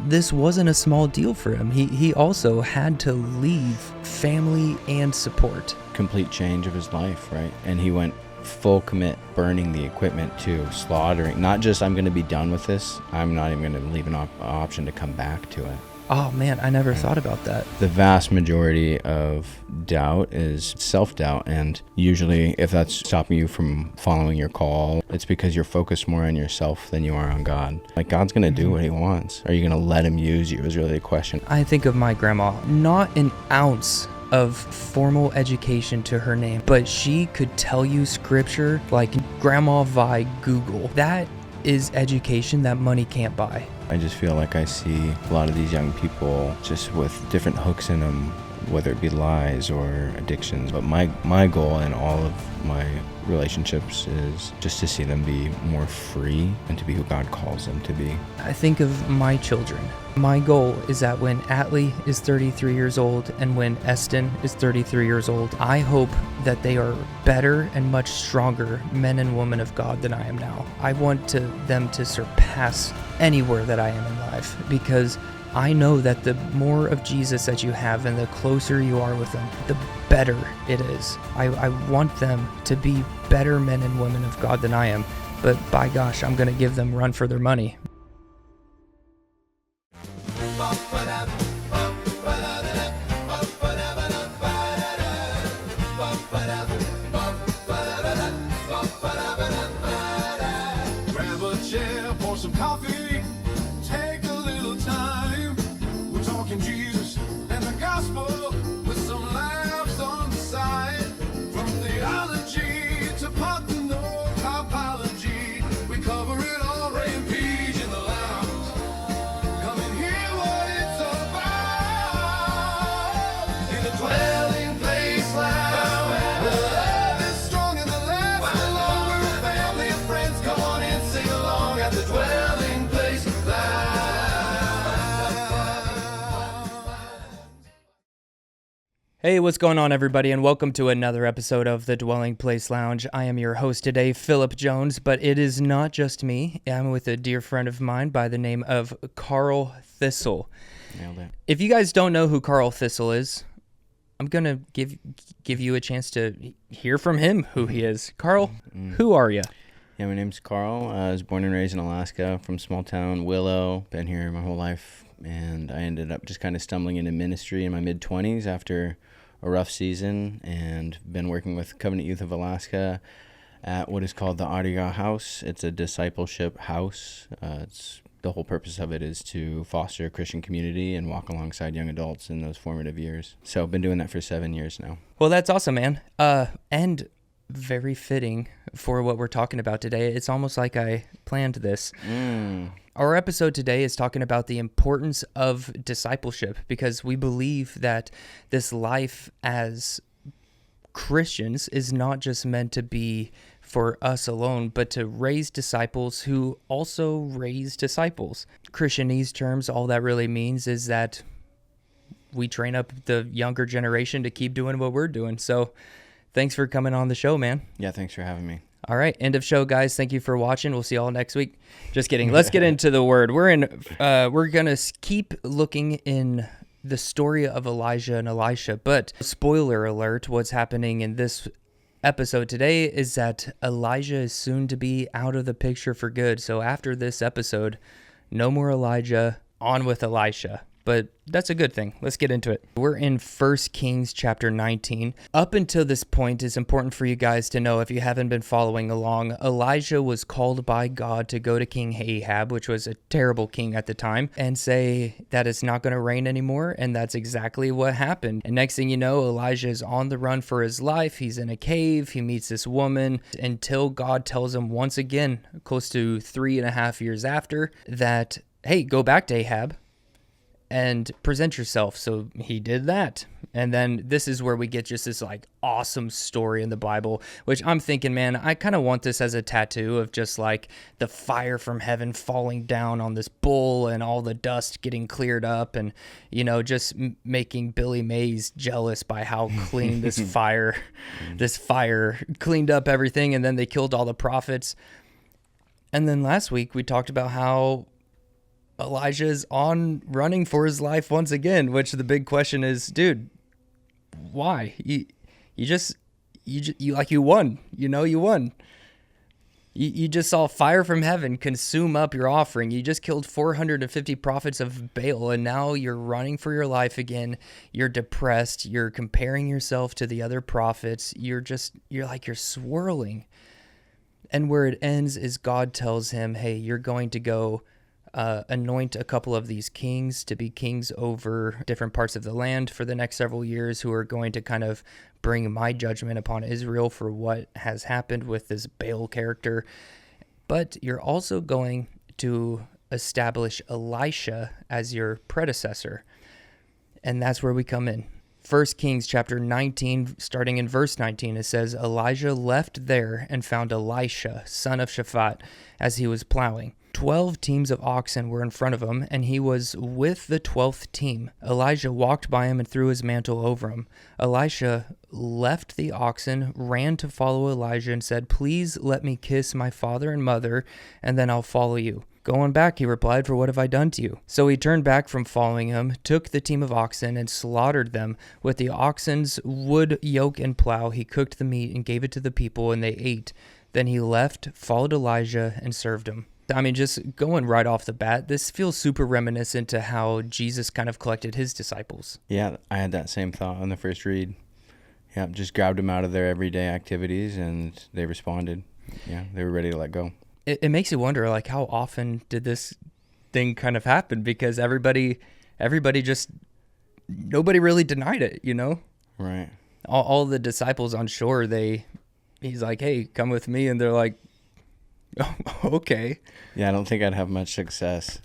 this wasn't a small deal for him. He also had to leave family and support. Complete change of his life, right? And he went full commit, burning the equipment to slaughtering. Not just, I'm going to be done with this. I'm not even going to leave an option to come back to it. Oh man, I never thought about that. The vast majority of doubt is self-doubt, and usually if that's stopping you from following your call, it's because you're focused more on yourself than you are on God. Like, God's going to do what he wants. Are you going to let him use you is really the question. I think of my grandma, not an ounce of formal education to her name, but she could tell you scripture like Grandma Vi Google. That is education that money can't buy. I just feel like I see a lot of these young people just with different hooks in them, whether it be lies or addictions. But my goal in all of my relationships is just to see them be more free and to be who God calls them to be. I think of my children. My goal is that when Atlee is 33 years old and when Eston is 33 years old, I hope that they are better and much stronger men and women of God than I am now. I want them to surpass anywhere that I am in life, because I know that the more of Jesus that you have and the closer you are with him, the better it is. I want them to be better men and women of God than I am, but by gosh, I'm going to give them run for their money. Grab a chair, pour some coffee, take a little time. We're talking Jesus and the gospel with some laughs on the side. From theology to topology, we cover it all. Ray and Peach in the lounge. Come and hear what it's about in the dwelling place lounge. The love is strong and the laughs are long. We're a family of friends. Come on in, sing along at the dwelling place lounge. Hey, what's going on, everybody, and welcome to another episode of the Dwelling Place Lounge. I am your host today, Philip Jones, but it is not just me. I'm with a dear friend of mine by the name of Karl Thistle. Nailed it. If you guys don't know who Karl Thistle is, I'm going to give you a chance to hear from him who he is. Karl, who are you? Yeah, my name's Karl. I was born and raised in Alaska from small town Willow. Been here my whole life, and I ended up just kind of stumbling into ministry in my mid-20s after a rough season, and been working with Covenant Youth of Alaska at what is called the Audio House. It's a discipleship house. The whole purpose of it is to foster a Christian community and walk alongside young adults in those formative years. So I've been doing that for 7 years now. Well, that's awesome, man. And very fitting for what we're talking about today. It's almost like I planned this. Our episode today is talking about the importance of discipleship, because we believe that this life as Christians is not just meant to be for us alone, but to raise disciples who also raise disciples. Christianese terms, all that really means is that we train up the younger generation to keep doing what we're doing. So thanks for coming on the show, man. Yeah, thanks for having me. All right, end of show, guys. Thank you for watching. We'll see you all next week. Just kidding. Let's get into the word. We're gonna keep looking in the story of Elijah and Elisha, but spoiler alert, what's happening in this episode today is that Elijah is soon to be out of the picture for good. So after this episode, no more Elijah, on with Elisha. But that's a good thing. Let's get into it. We're in 1 Kings chapter 19. Up until this point, it's important for you guys to know, if you haven't been following along, Elijah was called by God to go to King Ahab, which was a terrible king at the time, and say that it's not going to rain anymore, and that's exactly what happened. And next thing you know, Elijah is on the run for his life. He's in a cave. He meets this woman until God tells him once again, close to 3.5 years after, that, hey, go back to Ahab and present yourself. So he did that. And then this is where we get just this like awesome story in the Bible, which I'm thinking, man, I kind of want this as a tattoo of just like the fire from heaven falling down on this bull and all the dust getting cleared up, and, you know, just making Billy Mays jealous by how clean this fire cleaned up everything. And then they killed all the prophets. And then last week we talked about how Elijah is on running for his life once again, which the big question is, dude, why? You won, you won. You just saw fire from heaven consume up your offering. You just killed 450 prophets of Baal, and now you're running for your life again. You're depressed. You're comparing yourself to the other prophets. You're swirling. And where it ends is God tells him, hey, you're going to go anoint a couple of these kings to be kings over different parts of the land for the next several years, who are going to kind of bring my judgment upon Israel for what has happened with this Baal character. But you're also going to establish Elisha as your predecessor. And that's where we come in. 1 Kings chapter 19, starting in verse 19, it says, Elijah left there and found Elisha, son of Shaphat, as he was plowing. 12 teams of oxen were in front of him, and he was with the 12th team. Elijah walked by him and threw his mantle over him. Elisha left the oxen, ran to follow Elijah, and said, Please let me kiss my father and mother, and then I'll follow you. Go on back, he replied, for what have I done to you? So he turned back from following him, took the team of oxen, and slaughtered them. With the oxen's wood, yoke, and plow, he cooked the meat and gave it to the people, and they ate. Then he left, followed Elijah, and served him. I mean, just going right off the bat, this feels super reminiscent to how Jesus kind of collected his disciples. Yeah, I had that same thought on the first read. Yeah, just grabbed them out of their everyday activities, and they responded. Yeah, they were ready to let go. It makes you wonder, like, how often did this thing kind of happen? Because everybody just, nobody really denied it, Right. All the disciples on shore, he's like, hey, come with me. And they're like, oh, okay. Yeah, I don't think I'd have much success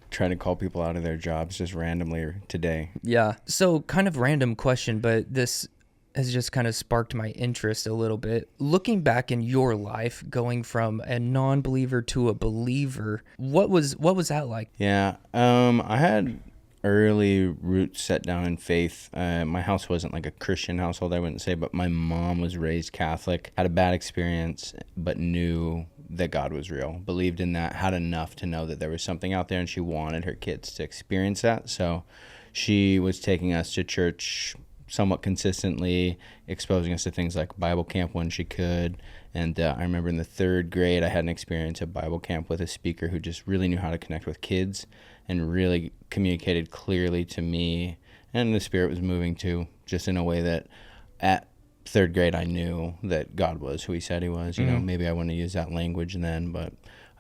trying to call people out of their jobs just randomly today. Yeah. So kind of random question, but this has just kind of sparked my interest a little bit. Looking back in your life, going from a non-believer to a believer, what was that like? Yeah, I had early roots set down in faith. My house wasn't like a Christian household, I wouldn't say, but my mom was raised Catholic, had a bad experience, but knew that God was real, believed in that, had enough to know that there was something out there, and she wanted her kids to experience that. So she was taking us to church somewhat consistently, exposing us to things like Bible camp when she could. And I remember in the 3rd grade, I had an experience at Bible camp with a speaker who just really knew how to connect with kids and really communicated clearly to me, and the Spirit was moving too, just in a way that at 3rd grade I knew that God was who he said he was. Maybe I wouldn't have used that language then, but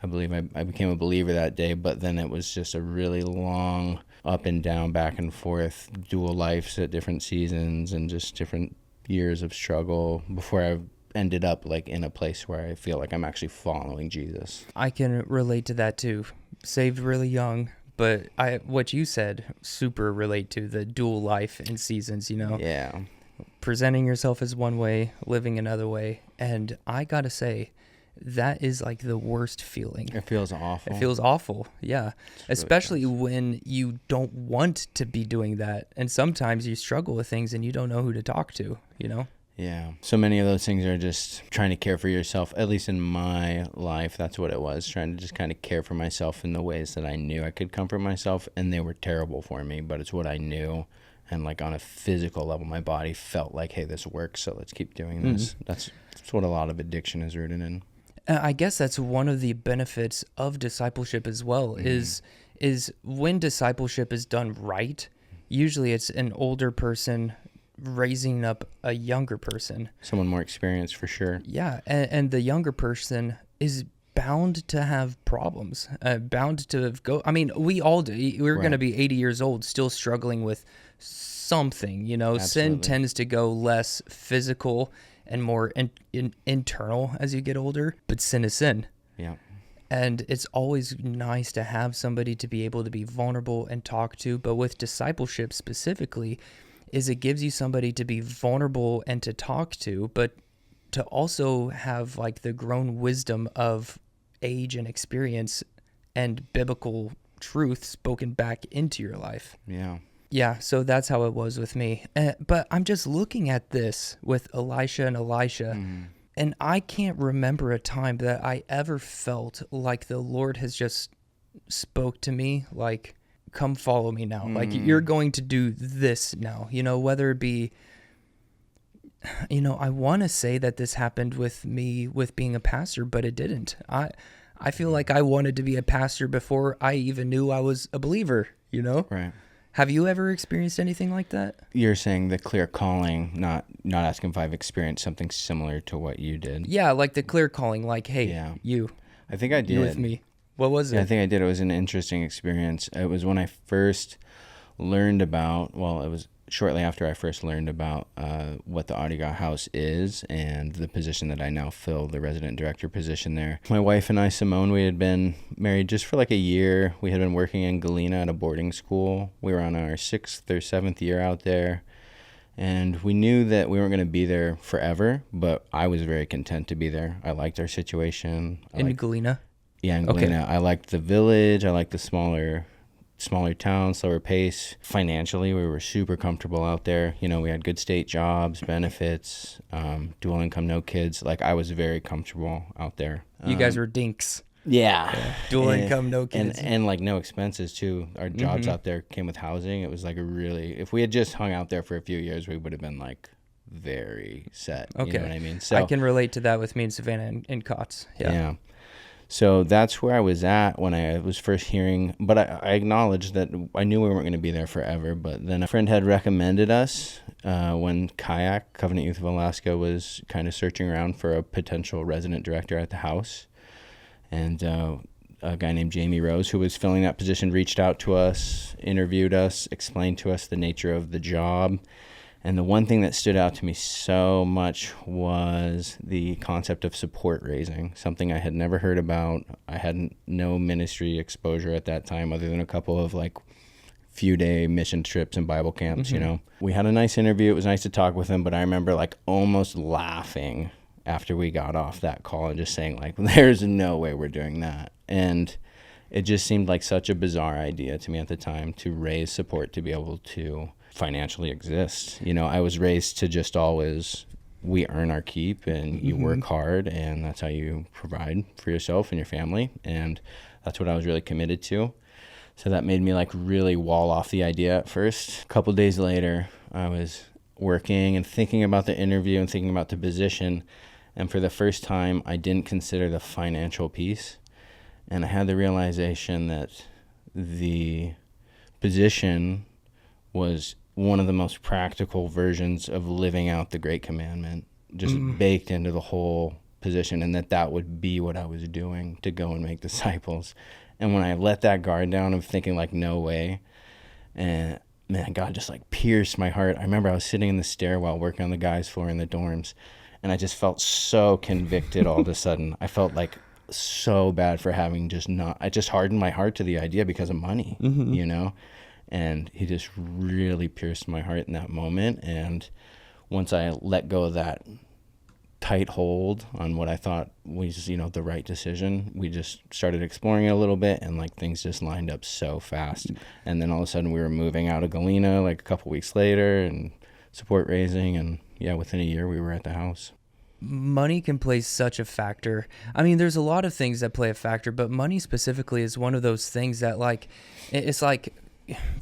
I believe I became a believer that day. But then it was just a really long up and down, back and forth, dual lives at different seasons and just different years of struggle before I ended up like in a place where I feel like I'm actually following Jesus. I can relate to that too. Saved really young, but what you said super relate to the dual life and seasons, Yeah. Presenting yourself as one way, living another way. And I gotta say, that is like the worst feeling. It feels awful. It feels awful, yeah. Especially when you don't want to be doing that. And sometimes you struggle with things and you don't know who to talk to, Yeah. So many of those things are just trying to care for yourself. At least in my life, that's what it was. Trying to just kind of care for myself in the ways that I knew I could comfort myself. And they were terrible for me, but it's what I knew. And like on a physical level, my body felt like, hey, this works, so let's keep doing this. Mm-hmm. That's what a lot of addiction is rooted in. I guess that's one of the benefits of discipleship as well, is when discipleship is done right, usually it's an older person raising up a younger person. Someone more experienced for sure. Yeah, and the younger person is bound to have problems, bound to go. I mean, we all do. We're going to be 80 years old still struggling with something, Absolutely. Sin tends to go less physical and more internal as you get older, but sin is sin. Yeah. And it's always nice to have somebody to be able to be vulnerable and talk to, but with discipleship specifically, is it gives you somebody to be vulnerable and to talk to, but to also have like the grown wisdom of age and experience and biblical truth spoken back into your life. Yeah. Yeah, so that's how it was with me. But I'm just looking at this with Elisha and Elisha, and I can't remember a time that I ever felt like the Lord has just spoke to me like, come follow me now. Like, you're going to do this now, whether it be, I want to say that this happened with me with being a pastor, but it didn't. I feel like I wanted to be a pastor before I even knew I was a believer, Right. Have you ever experienced anything like that? You're saying the clear calling, not asking if I've experienced something similar to what you did. Yeah, like the clear calling, like, hey, you. I think I did. You with me. What was it? I think I did. It was an interesting experience. It was when I first learned about, well, it was shortly after I first learned about what the Audio House is and the position that I now fill, the resident director position there. My wife and I, Simone, we had been married just for like a year. We had been working in Galena at a boarding school. We were on our 6th or 7th year out there. And we knew that we weren't going to be there forever, but I was very content to be there. I liked our situation. In Galena? Yeah, in Galena. Okay. I liked the village. I liked the smaller town, slower pace. Financially, we were super comfortable out there. We had good state jobs, benefits, dual income, no kids. Like, I was very comfortable out there. You guys were dinks. Yeah. Dual income, no kids. And like no expenses too. Our jobs out there came with housing. It was like if we had just hung out there for a few years, we would have been like very set. Okay. You know what I mean? So I can relate to that with me and Savannah and Cots. Yeah. So that's where I was at when I was first hearing, but I acknowledged that I knew we weren't going to be there forever, but then a friend had recommended us when Kayak, Covenant Youth of Alaska, was kind of searching around for a potential resident director at the house. And a guy named Jamie Rose, who was filling that position, reached out to us, interviewed us, explained to us the nature of the job. And the one thing that stood out to me so much was the concept of support raising, something I had never heard about. I had no ministry exposure at that time other than a couple of like few-day mission trips and Bible camps, We had a nice interview. It was nice to talk with him, but I remember like almost laughing after we got off that call and just saying like, there's no way we're doing that. And it just seemed like such a bizarre idea to me at the time to raise support to be able to financially exist. I was raised to just always, we earn our keep and you work hard and that's how you provide for yourself and your family. And that's what I was really committed to. So that made me like really wall off the idea at first. A couple days later, I was working and thinking about the interview and thinking about the position. And for the first time, I didn't consider the financial piece. And I had the realization that the position was one of the most practical versions of living out the Great Commandment, just baked into the whole position, and that would be what I was doing, to go and make disciples. And when I let that guard down of thinking like, no way, and man, God just like pierced my heart. I remember I was sitting in the stairwell working on the guys' floor in the dorms, and I just felt so convicted all of a sudden. I felt like so bad for having I just hardened my heart to the idea because of money, And he just really pierced my heart in that moment. And once I let go of that tight hold on what I thought was, the right decision, we just started exploring it a little bit, and like things just lined up so fast. And then all of a sudden we were moving out of Galena like a couple weeks later and support raising. And yeah, within a year we were at the house. Money can play such a factor. I mean, there's a lot of things that play a factor, but money specifically is one of those things that like, it's like,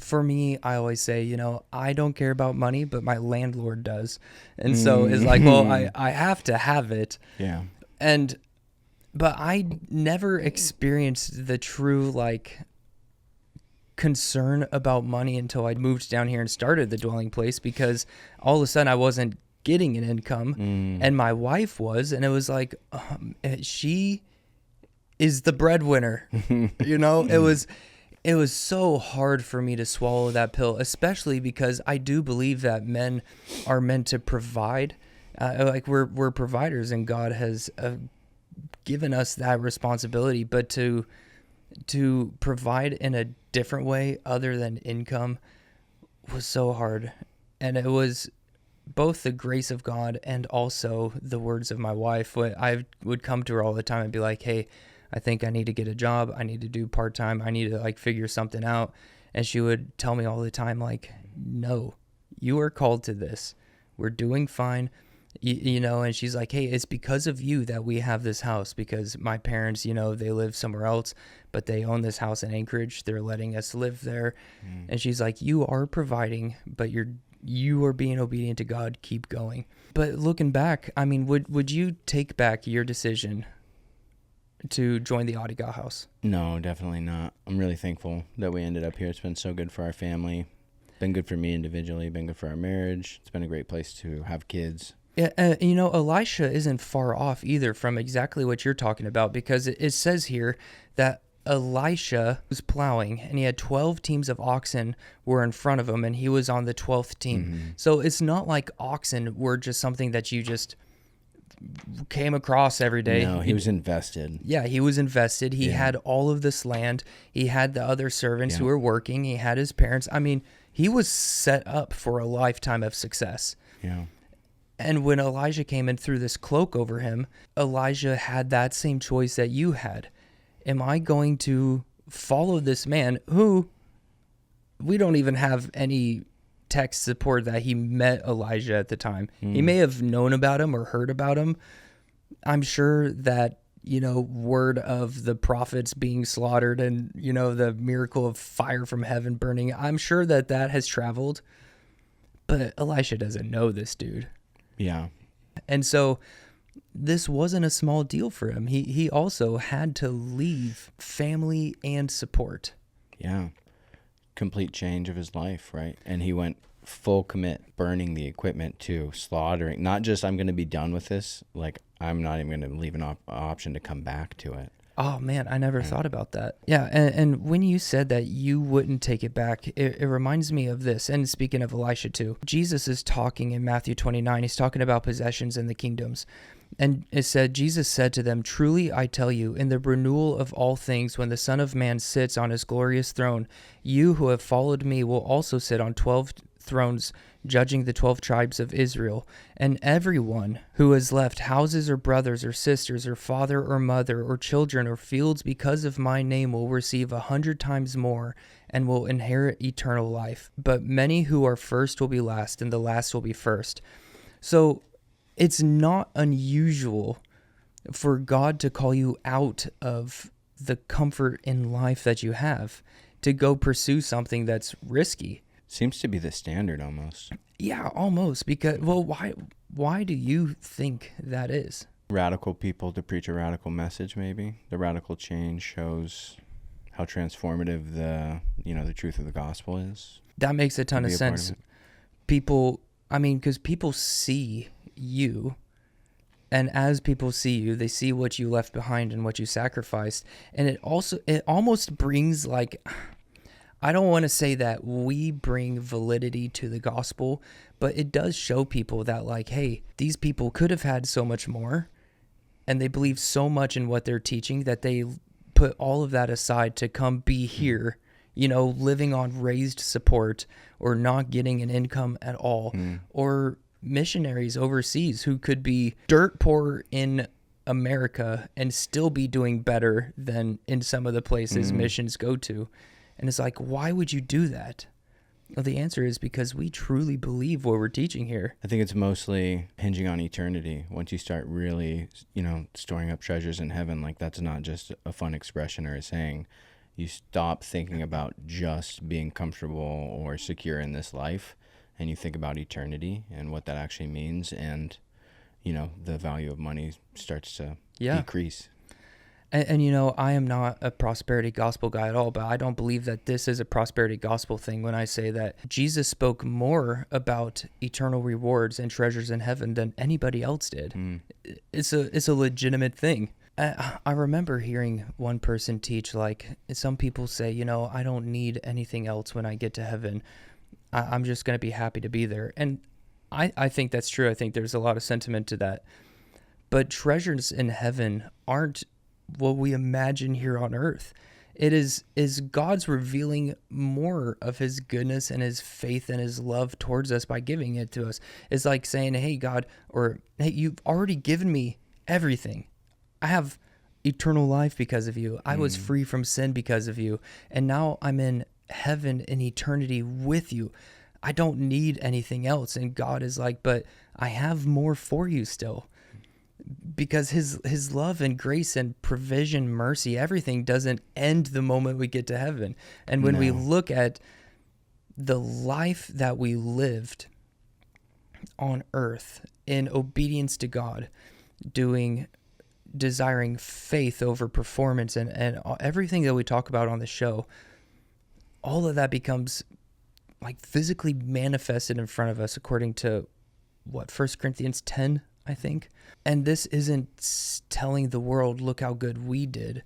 for me, I always say, I don't care about money, but my landlord does. And so it's like, well, I have to have it. Yeah. But I never experienced the true, like, concern about money until I moved down here and started the dwelling place, because all of a sudden I wasn't getting an income and my wife was, and it was like, she is the breadwinner. It was so hard for me to swallow that pill, especially because I do believe that men are meant to provide. Like we're providers, and God has given us that responsibility. But to provide in a different way other than income was so hard. And it was both the grace of God and also the words of my wife. I would come to her all the time and be like, hey, I think I need to get a job. I need to do part-time. I need to like figure something out. And she would tell me all the time, like, no, you are called to this. We're doing fine. And she's like, hey, it's because of you that we have this house, because my parents, they live somewhere else, but they own this house in Anchorage. They're letting us live there. And she's like, you are providing, but you are being obedient to God. Keep going. But looking back, I mean, would you take back your decision to join the Audiga house? No, definitely not. I'm really thankful that we ended up here. It's been so good for our family. Been good for me individually. Been good for our marriage. It's been a great place to have kids. Yeah, Elisha isn't far off either from exactly what you're talking about, because it says here that Elisha was plowing and he had 12 teams of oxen were in front of him and he was on the 12th team. Mm-hmm. So it's not like oxen were just something that you just came across every day. No, he was invested. Yeah, he was invested. He had all of this land. He had the other servants who were working. He had his parents. I mean, he was set up for a lifetime of success. Yeah. And when Elijah came and threw this cloak over him, Elijah had that same choice that you had. Am I going to follow this man who we don't even have any text support that he met Elijah at the time? He may have known about him or heard about him. I'm sure that, word of the prophets being slaughtered and, the miracle of fire from heaven burning, I'm sure that has traveled. But Elisha doesn't know this dude. Yeah. And so this wasn't a small deal for him. He also had to leave family and support. Yeah. Complete change of his life, right? And he went full commit, burning the equipment to slaughtering. Not just, I'm going to be done with this. Like, I'm not even going to leave an option to come back to it. Oh, man, I never thought about that. Yeah, and when you said that you wouldn't take it back, it reminds me of this. And speaking of Elisha too, Jesus is talking in Matthew 29. He's talking about possessions in the kingdoms. And it said, Jesus said to them, truly I tell you, in the renewal of all things, when the Son of Man sits on his glorious throne, you who have followed me will also sit on 12 thrones, judging the 12 tribes of Israel. And everyone who has left houses or brothers or sisters or father or mother or children or fields because of my name will receive 100 times more and will inherit eternal life. But many who are first will be last, and the last will be first. So it's not unusual for God to call you out of the comfort in life that you have to go pursue something that's risky. Seems to be the standard almost. Yeah, almost. Because, well, why do you think that is? Radical people to preach a radical message, maybe. The radical change shows how transformative the truth of the gospel is. That makes a ton of sense. People, because people see you, and as people see you, they see what you left behind and what you sacrificed. And it almost brings, like, I don't want to say that we bring validity to the gospel, but it does show people that, like, hey, these people could have had so much more, and they believe so much in what they're teaching that they put all of that aside to come be here, living on raised support or not getting an income at all, or missionaries overseas who could be dirt poor in America and still be doing better than in some of the places missions go to. And it's like, why would you do that? Well, the answer is because we truly believe what we're teaching here. I think it's mostly hinging on eternity. Once you start really, storing up treasures in heaven, like that's not just a fun expression or a saying. You stop thinking about just being comfortable or secure in this life, and you think about eternity and what that actually means, and, the value of money starts to decrease. And I am not a prosperity gospel guy at all, but I don't believe that this is a prosperity gospel thing when I say that Jesus spoke more about eternal rewards and treasures in heaven than anybody else did. It's a legitimate thing. I remember hearing one person teach, like, some people say, I don't need anything else when I get to heaven. I'm just going to be happy to be there. And I think that's true. I think there's a lot of sentiment to that. But treasures in heaven aren't what we imagine here on earth. It is God's revealing more of his goodness and his faith and his love towards us by giving it to us. It's like saying, hey, God, or hey, you've already given me everything. I have eternal life because of you. I was free from sin because of you. And now I'm in heaven in eternity with you. I don't need anything else. And God is like, but I have more for you still. Because his love and grace and provision, mercy, everything doesn't end the moment we get to heaven. And when we look at the life that we lived on earth in obedience to God, desiring faith over performance and everything that we talk about on the show, all of that becomes like physically manifested in front of us according to what, 1 Corinthians 10, I think. And this isn't telling the world, look how good we did,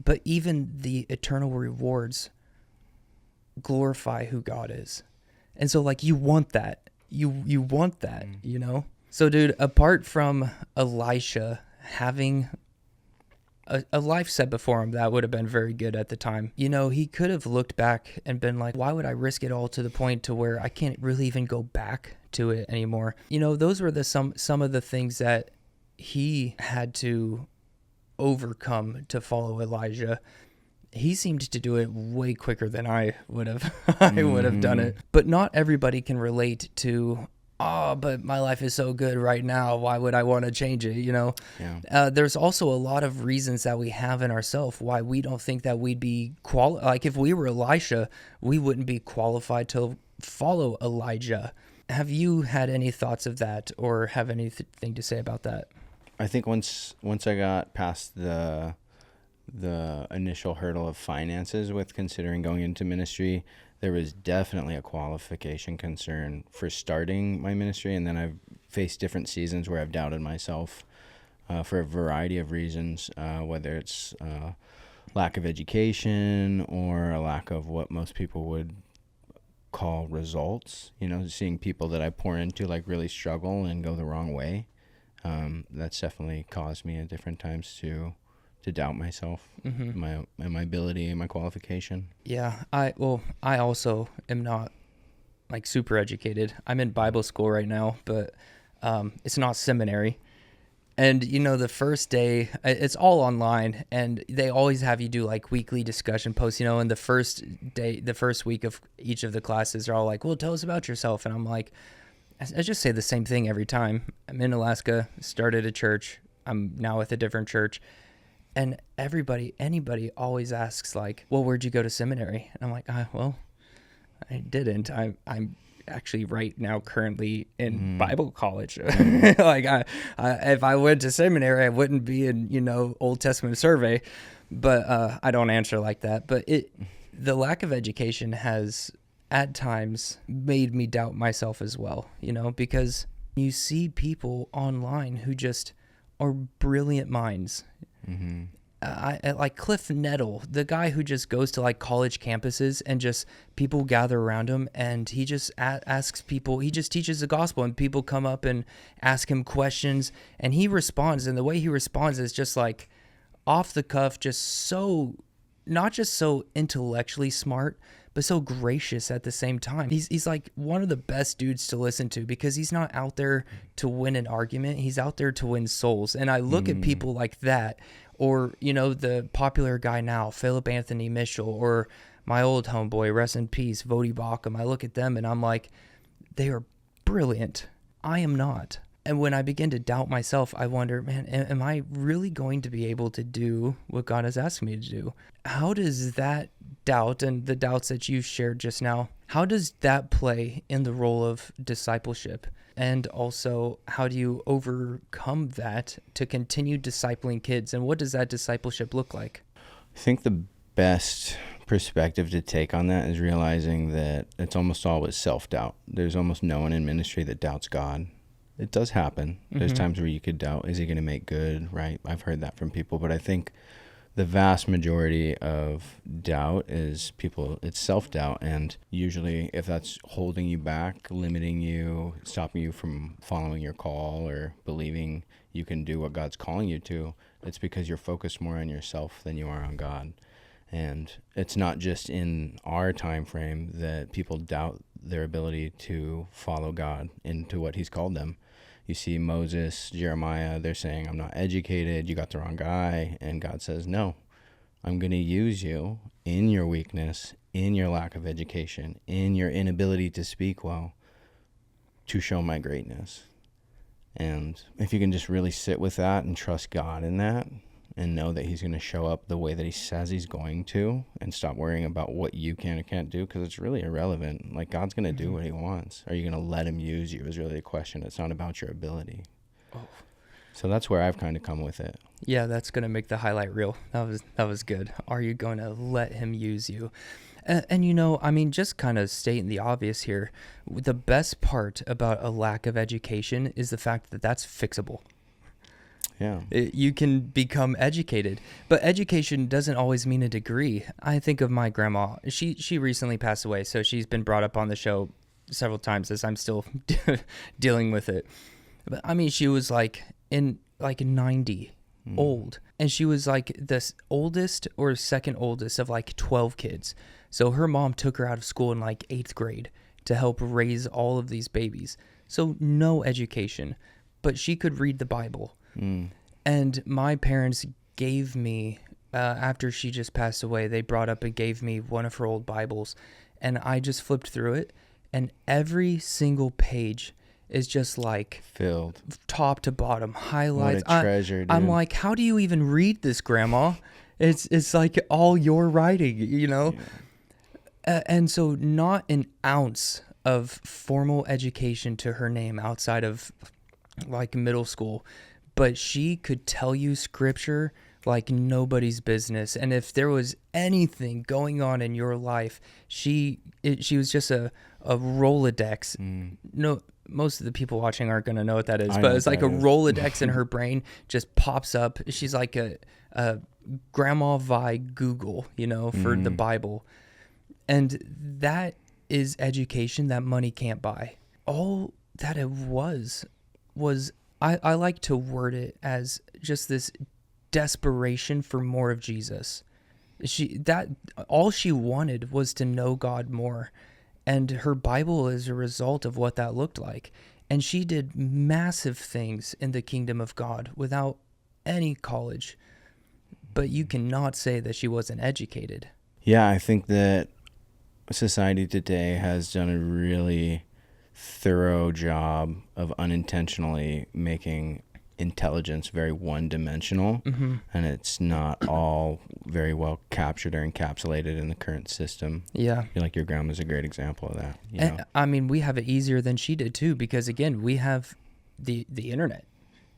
but even the eternal rewards glorify who God is. And so like you want that. You want that, you know? So dude, apart from Elisha having a life set before him that would have been very good at the time, you know, he could have looked back and been like, why would I risk it all to the point to where I can't really even go back to it anymore? You know, those were some of the things that he had to overcome to follow Elijah. He seemed to do it way quicker than I would have. I would have done it. But not everybody can relate to, oh, but my life is so good right now. Why would I want to change it? You know, there's also a lot of reasons that we have in ourselves why we don't think that we'd be like if we were Elisha, we wouldn't be qualified to follow Elijah. Have you had any thoughts of that or have anything to say about that? I think once I got past the initial hurdle of finances with considering going into ministry, there was definitely a qualification concern for starting my ministry. And then I've faced different seasons where I've doubted myself for a variety of reasons, whether it's lack of education or a lack of what most people would call results, you know, seeing people that I pour into like really struggle and go the wrong way. That's definitely caused me at different times to doubt myself, my ability and my qualification. Yeah, I also am not like super educated. I'm in Bible school right now, but it's not seminary. And you know, the first day it's all online, and they always have you do like weekly discussion posts. You know, and the first week of each of the classes are all like, "Well, tell us about yourself." And I'm like, I just say the same thing every time. I'm in Alaska, started a church. I'm now with a different church. And anybody always asks like, well, where'd you go to seminary? And I'm like, well, I didn't. I'm actually right now currently in Bible college. Like if I went to seminary, I wouldn't be in, you know, Old Testament survey, but I don't answer like that. But the lack of education has at times made me doubt myself as well, you know, because you see people online who just are brilliant minds. I like Cliff Nettle, the guy who just goes to like college campuses and just people gather around him and he just asks people, he just teaches the gospel and people come up and ask him questions and he responds. And the way he responds is just like off the cuff, just so, not just so intellectually smart, but so gracious at the same time. He's like one of the best dudes to listen to because he's not out there to win an argument. He's out there to win souls. And I look at people like that, or, you know, the popular guy now, Philip Anthony Mitchell, or my old homeboy, rest in peace, Vodi Bakum. I look at them and I'm like, they are brilliant. I am not. And when I begin to doubt myself, I wonder, man, am I really going to be able to do what God has asked me to do? How does that doubt and the doubts that you shared just now, how does that play in the role of discipleship? And also, how do you overcome that to continue discipling kids? And what does that discipleship look like? I think the best perspective to take on that is realizing that it's almost always self-doubt. There's almost no one in ministry that doubts God. It does happen. There's times where you could doubt, is he going to make good, right? I've heard that from people, but I think the vast majority of doubt is it's self-doubt. And usually if that's holding you back, limiting you, stopping you from following your call or believing you can do what God's calling you to, it's because you're focused more on yourself than you are on God. And it's not just in our time frame that people doubt their ability to follow God into what he's called them. You see Moses, Jeremiah, they're saying, I'm not educated, you got the wrong guy. And God says, no, I'm going to use you in your weakness, in your lack of education, in your inability to speak well, to show my greatness. And if you can just really sit with that and trust God in that and know that he's going to show up the way that he says he's going to, and stop worrying about what you can or can't do, because it's really irrelevant. Like, God's going to do what he wants. Are you going to let him use you is really the question. It's not about your ability. Oh. So that's where I've kind of come with it. Yeah, that's going to make the highlight reel. That was good. Are you going to let him use you? And, you know, I mean, just kind of stating the obvious here, the best part about a lack of education is the fact that that's fixable. Yeah. You can become educated, but education doesn't always mean a degree. I think of my grandma. She recently passed away, so she's been brought up on the show several times as I'm still dealing with it. But I mean, she was like 90 old, and she was like the oldest or second oldest of like 12 kids. So her mom took her out of school in like 8th grade to help raise all of these babies. So no education, but she could read the Bible. And my parents gave me, after she just passed away, they brought up and gave me one of her old Bibles, and I just flipped through it, and every single page is just like filled top to bottom, highlights. What a treasure, dude. I'm like, how do you even read this, Grandma? It's like all your writing, you know? Yeah. And so not an ounce of formal education to her name outside of like middle school, but she could tell you scripture like nobody's business. And if there was anything going on in your life, she was just a Rolodex. No, most of the people watching aren't going to know what that is, but it's like a Rolodex in her brain just pops up. She's like a Grandma Vi Google, you know, for the Bible. And that is education that money can't buy. All that it was I like to word it as just this desperation for more of Jesus. All she wanted was to know God more, and her Bible is a result of what that looked like. And she did massive things in the kingdom of God without any college, but you cannot say that she wasn't educated. Yeah, I think that society today has done a really thorough job of unintentionally making intelligence very one-dimensional, and it's not all very well captured or encapsulated in the current system. Yeah, I feel like your grandma's a great example of that. And, I mean, we have it easier than she did too, because again, we have the internet.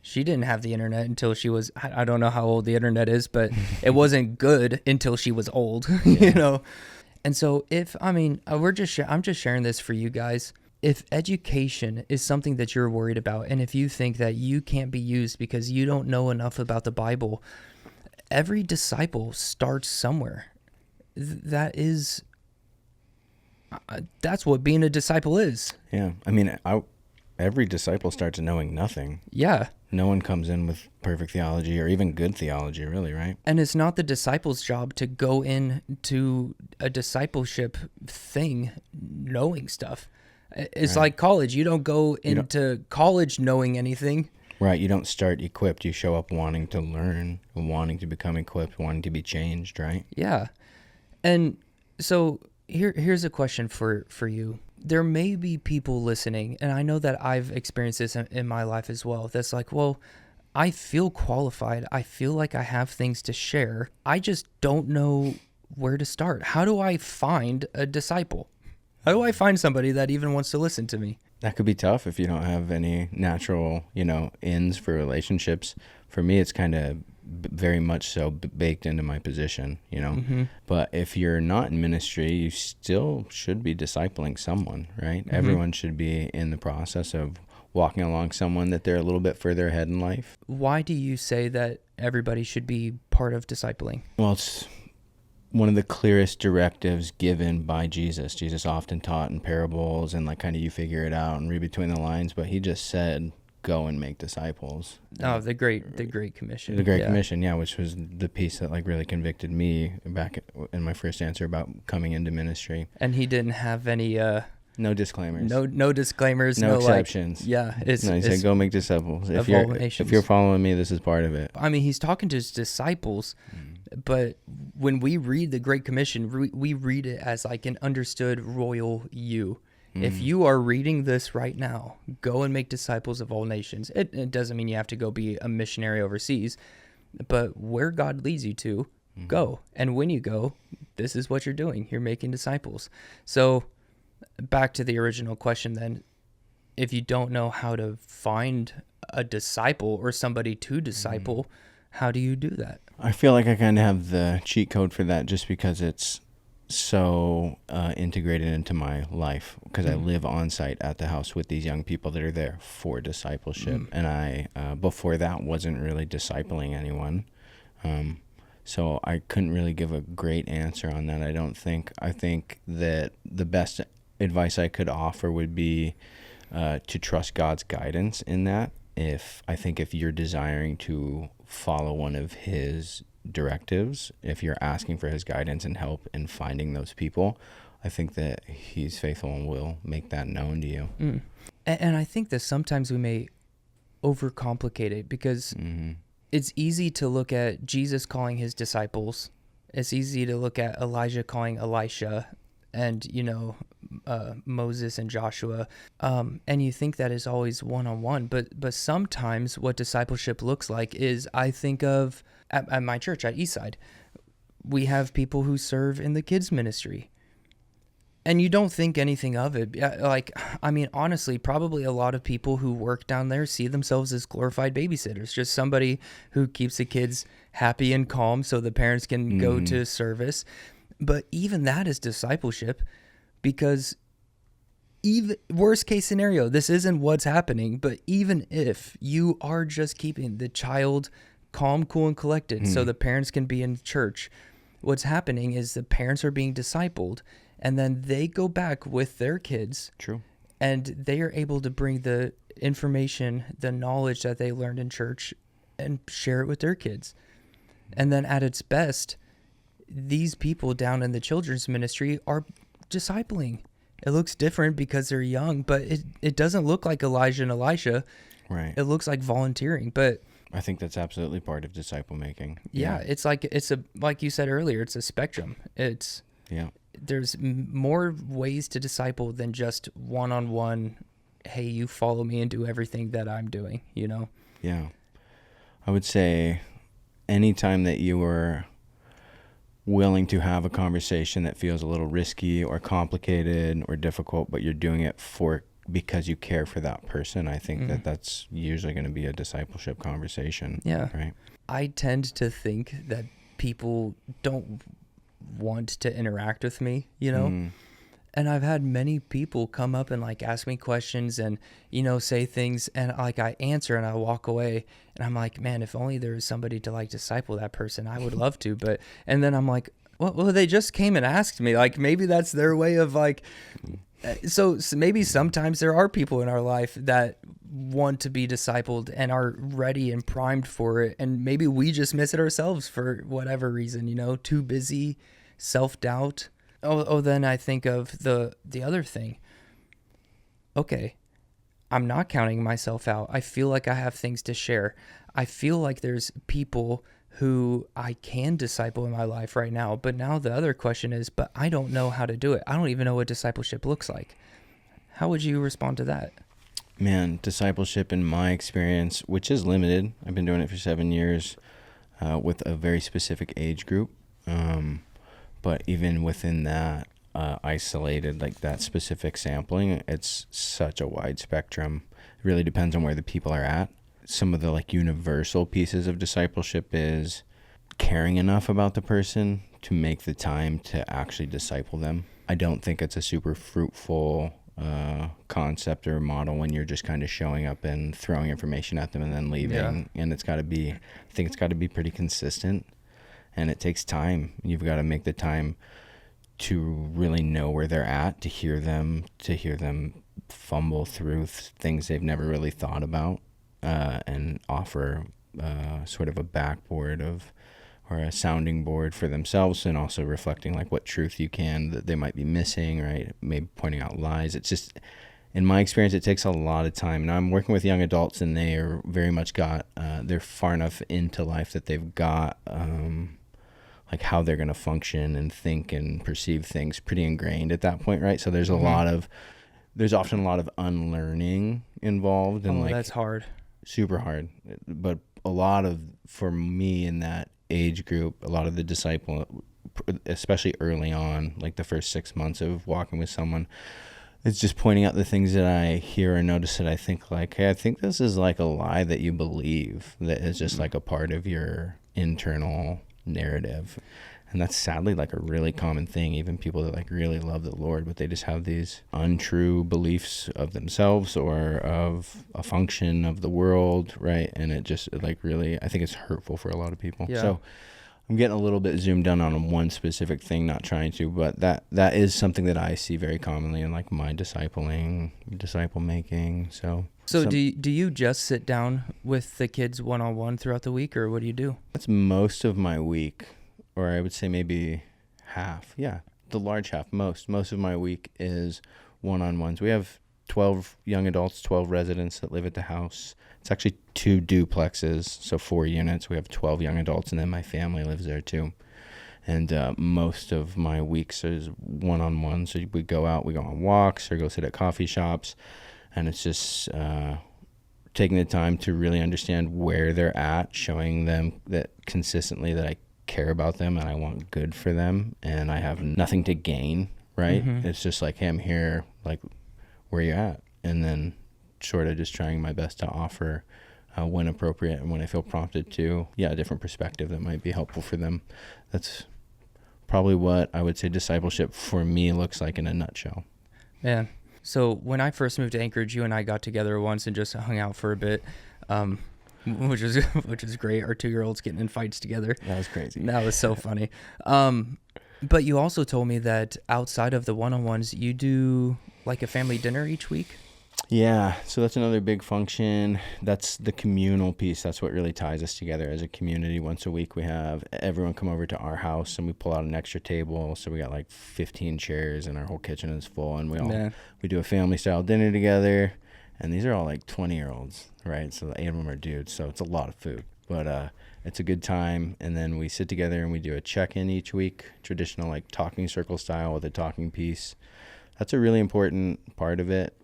She didn't have the internet until she was, I don't know how old the internet is, but it wasn't good until she was old, you know? And so I'm just sharing this for you guys. If education is something that you're worried about, and if you think that you can't be used because you don't know enough about the Bible, every disciple starts somewhere. That's what being a disciple is. Yeah. I mean, every disciple starts knowing nothing. Yeah. No one comes in with perfect theology or even good theology, really, right? And it's not the disciple's job to go into a discipleship thing knowing stuff. It's like college. You don't go into college knowing anything. Right. You don't start equipped. You show up wanting to learn, wanting to become equipped, wanting to be changed, right? Yeah. And so here's a question for you. There may be people listening, and I know that I've experienced this in my life as well, that's like, well, I feel qualified. I feel like I have things to share. I just don't know where to start. How do I find a disciple? How do I find somebody that even wants to listen to me? That could be tough if you don't have any natural, ins for relationships. For me, it's kind of very much so baked into my position, But if you're not in ministry, you still should be discipling someone, right? Everyone should be in the process of walking along someone that they're a little bit further ahead in life. Why do you say that everybody should be part of discipling? Well, it's one of the clearest directives given by Jesus. Jesus often taught in parables and like kind of you figure it out and read between the lines, but he just said, go and make disciples. Oh, the Great Commission. The Great Commission, yeah, which was the piece that like really convicted me back in my first answer about coming into ministry. And he didn't have any no disclaimers. No disclaimers. No exceptions. He said, go make disciples. If you're following me, this is part of it. I mean, he's talking to his disciples, But when we read the Great Commission, we read it as like an understood royal you. If you are reading this right now, go and make disciples of all nations. It doesn't mean you have to go be a missionary overseas, but where God leads you to, go. And when you go, this is what you're doing. You're making disciples. So back to the original question then, if you don't know how to find a disciple or somebody to disciple, how do you do that? I feel like I kind of have the cheat code for that just because it's so integrated into my life, because I live on site at the house with these young people that are there for discipleship. And I, before that, wasn't really discipling anyone. So I couldn't really give a great answer on that, I don't think. I think that the best advice I could offer would be to trust God's guidance in that. If you're desiring to follow one of his directives, if you're asking for his guidance and help in finding those people, I think that he's faithful and will make that known to you. And I think that sometimes we may overcomplicate it, because it's easy to look at Jesus calling his disciples. It's easy to look at Elijah calling Elisha, and Moses and Joshua, and you think that is always one-on-one, but sometimes what discipleship looks like is, I think of at my church at Eastside, we have people who serve in the kids ministry, and you don't think anything of it. Honestly, probably a lot of people who work down there see themselves as glorified babysitters, just somebody who keeps the kids happy and calm so the parents can go to service. But even that is discipleship, because even worst case scenario, this isn't what's happening, but even if you are just keeping the child calm, cool, and collected so the parents can be in church, what's happening is the parents are being discipled, and then they go back with their kids. True. And they are able to bring the information, the knowledge that they learned in church, and share it with their kids. And then at its best, these people down in the children's ministry are discipling. It looks different because they're young, but it doesn't look like Elijah and Elisha. Right. It looks like volunteering, but I think that's absolutely part of disciple making. yeah, it's like you said earlier, it's a spectrum. There's more ways to disciple than just one-on-one, hey, you follow me and do everything that I'm doing, Yeah. I would say anytime that you are willing to have a conversation that feels a little risky or complicated or difficult, but you're doing it because you care for that person, I think that's usually going to be a discipleship conversation. Yeah. Right. I tend to think that people don't want to interact with me, And I've had many people come up and ask me questions and, say things, and I answer and I walk away and I'm like, man, if only there was somebody to disciple that person, I would love to. And then I'm like, well, they just came and asked me, maybe that's their way of so maybe sometimes there are people in our life that want to be discipled and are ready and primed for it. And maybe we just miss it ourselves for whatever reason, too busy, self-doubt. Then I think of the other thing. Okay, I'm not counting myself out. I feel like I have things to share. I feel like there's people who I can disciple in my life right now. But now the other question is, but I don't know how to do it. I don't even know what discipleship looks like. How would you respond to that? Man, discipleship in my experience, which is limited, I've been doing it for 7 years with a very specific age group. But even within that, isolated, that specific sampling, it's such a wide spectrum. It really depends on where the people are at. Some of the universal pieces of discipleship is caring enough about the person to make the time to actually disciple them. I don't think it's a super fruitful concept or model when you're just kind of showing up and throwing information at them and then leaving. Yeah. And I think it's got to be pretty consistent. And it takes time. You've got to make the time to really know where they're at, to hear them fumble through things they've never really thought about, and offer sort of a backboard or a sounding board for themselves, and also reflecting what truth you can that they might be missing, right? Maybe pointing out lies. It's just, in my experience, it takes a lot of time. Now I'm working with young adults, and they are very much they're far enough into life that they've got like how they're going to function and think and perceive things pretty ingrained at that point, right? So there's often a lot of unlearning involved, and like that's hard. Super hard. But for me in that age group, a lot of the disciple, especially early on, like the first 6 months of walking with someone, it's just pointing out the things that I hear or notice that I think like, hey, I think this is like a lie that you believe, that is just like a part of your internal narrative. And that's sadly like a really common thing. Even people that like really love the Lord, but they just have these untrue beliefs of themselves or of a function of the world, right? And it just like really, I think it's hurtful for a lot of people. Yeah. So I'm getting a little bit zoomed in on one specific thing, not trying to, but that is something that I see very commonly in like my disciple making. So do you just sit down with the kids one-on-one throughout the week, or what do you do? That's most of my week, or I would say maybe half. Yeah, the large half. Most of my week is one-on-ones. We have 12 young adults, 12 residents that live at the house. It's actually 2 duplexes, so 4 units. We have 12 young adults, and then my family lives there too. And most of my weeks is one-on-one. So we go out, we go on walks, or go sit at coffee shops, and it's just taking the time to really understand where they're at, showing them that consistently that I care about them and I want good for them, and I have nothing to gain, right? Mm-hmm. It's just like, hey, I'm here, like, where you at? And then sort of just trying my best to offer when appropriate and when I feel prompted to, a different perspective that might be helpful for them. That's probably what I would say discipleship for me looks like in a nutshell. Man, so when I first moved to Anchorage, you and I got together once and just hung out for a bit, which was great. Our 2-year-olds getting in fights together. That was crazy. That was so funny. But you also told me that outside of the one-on-ones, you do like a family dinner each week? Yeah, so that's another big function. That's the communal piece. That's what really ties us together as a community. Once a week we have everyone come over to our house and we pull out an extra table. So we got like 15 chairs and our whole kitchen is full, and we do a family style dinner together. And these are all like 20-year-olds, right? So 8 of them are dudes, so it's a lot of food. But it's a good time. And then we sit together and we do a check-in each week, traditional like talking circle style with a talking piece. That's a really important part of it.